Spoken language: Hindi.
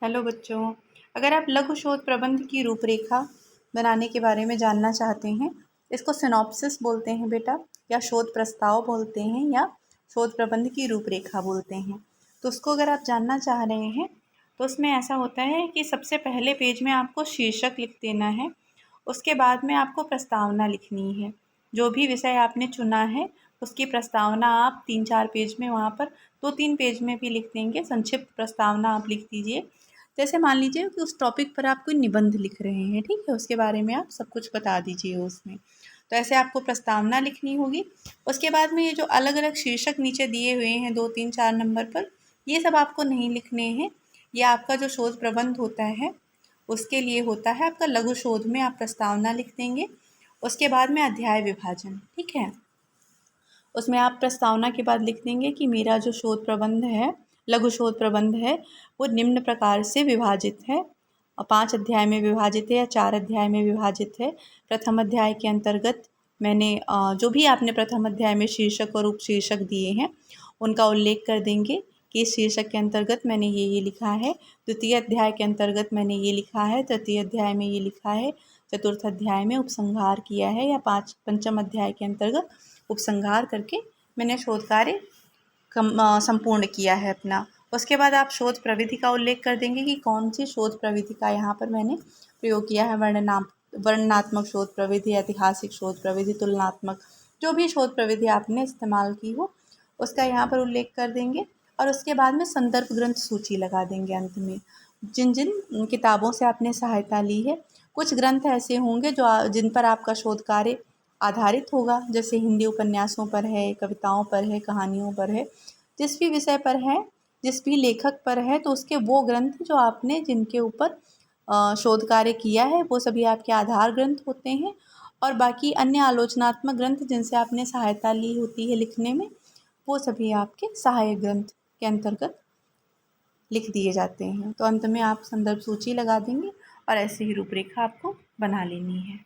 हेलो बच्चों, अगर आप लघु शोध प्रबंध की रूपरेखा बनाने के बारे में जानना चाहते हैं, इसको सिनॉप्सिस बोलते हैं बेटा, या शोध प्रस्ताव बोलते हैं, या शोध प्रबंध की रूपरेखा बोलते हैं। तो उसको अगर आप जानना चाह रहे हैं तो उसमें ऐसा होता है कि सबसे पहले पेज में आपको शीर्षक लिख देना है। उसके बाद में आपको प्रस्तावना लिखनी है। जो भी विषय आपने चुना है उसकी प्रस्तावना आप 3-4 पेज में, वहाँ पर 2-3 पेज में भी लिख देंगे। संक्षिप्त प्रस्तावना आप लिख दीजिए। जैसे मान लीजिए कि उस टॉपिक पर आप कोई निबंध लिख रहे हैं, ठीक है, उसके बारे में आप सब कुछ बता दीजिए उसमें। तो ऐसे आपको प्रस्तावना लिखनी होगी। उसके बाद में ये जो अलग अलग शीर्षक नीचे दिए हुए हैं 2-3-4 नंबर पर, ये सब आपको नहीं लिखने हैं। ये आपका जो शोध प्रबंध होता है उसके लिए होता है। आपका लघु शोध में आप प्रस्तावना लिख देंगे। उसके बाद में अध्याय विभाजन, ठीक है, उसमें आप प्रस्तावना के बाद लिख देंगे कि मेरा जो शोध प्रबंध है, लघु शोध प्रबंध है, वो निम्न प्रकार से विभाजित है। 5 अध्याय में विभाजित है या 4 अध्याय में विभाजित है। प्रथम अध्याय के अंतर्गत मैंने जो भी आपने प्रथम अध्याय में शीर्षक और उपशीर्षक दिए हैं उनका उल्लेख कर देंगे कि इस शीर्षक के अंतर्गत मैंने ये लिखा है। द्वितीय अध्याय के अंतर्गत मैंने ये लिखा है। तृतीय अध्याय में ये लिखा है। चतुर्थ अध्याय में उपसंहार किया है, या पंचम अध्याय के अंतर्गत उपसंहार करके मैंने शोध कार्य संपूर्ण किया है अपना। उसके बाद आप शोध प्रविधि का उल्लेख कर देंगे कि कौन सी शोध प्रविधि का यहाँ पर मैंने प्रयोग किया है। वर्णनात्मक शोध प्रविधि, ऐतिहासिक शोध प्रविधि, तुलनात्मक, जो भी शोध प्रविधि आपने इस्तेमाल की हो उसका यहाँ पर उल्लेख कर देंगे। और उसके बाद में संदर्भ ग्रंथ सूची लगा देंगे अंत में, जिन जिन किताबों से आपने सहायता ली है। कुछ ग्रंथ ऐसे होंगे जिन पर आपका शोध कार्य आधारित होगा, जैसे हिंदी उपन्यासों पर है, कविताओं पर है, कहानियों पर है। जिस भी विषय पर है, जिस भी लेखक पर है, तो उसके वो ग्रंथ जो आपने जिनके ऊपर शोध कार्य किया है वो सभी आपके आधार ग्रंथ होते हैं। और बाकी अन्य आलोचनात्मक ग्रंथ जिनसे आपने सहायता ली होती है लिखने में, वो सभी आपके सहायक ग्रंथ के अंतर्गत लिख दिए जाते हैं। तो अंत में आप संदर्भ सूची लगा देंगे और ऐसे ही रूपरेखा आपको बना लेनी है।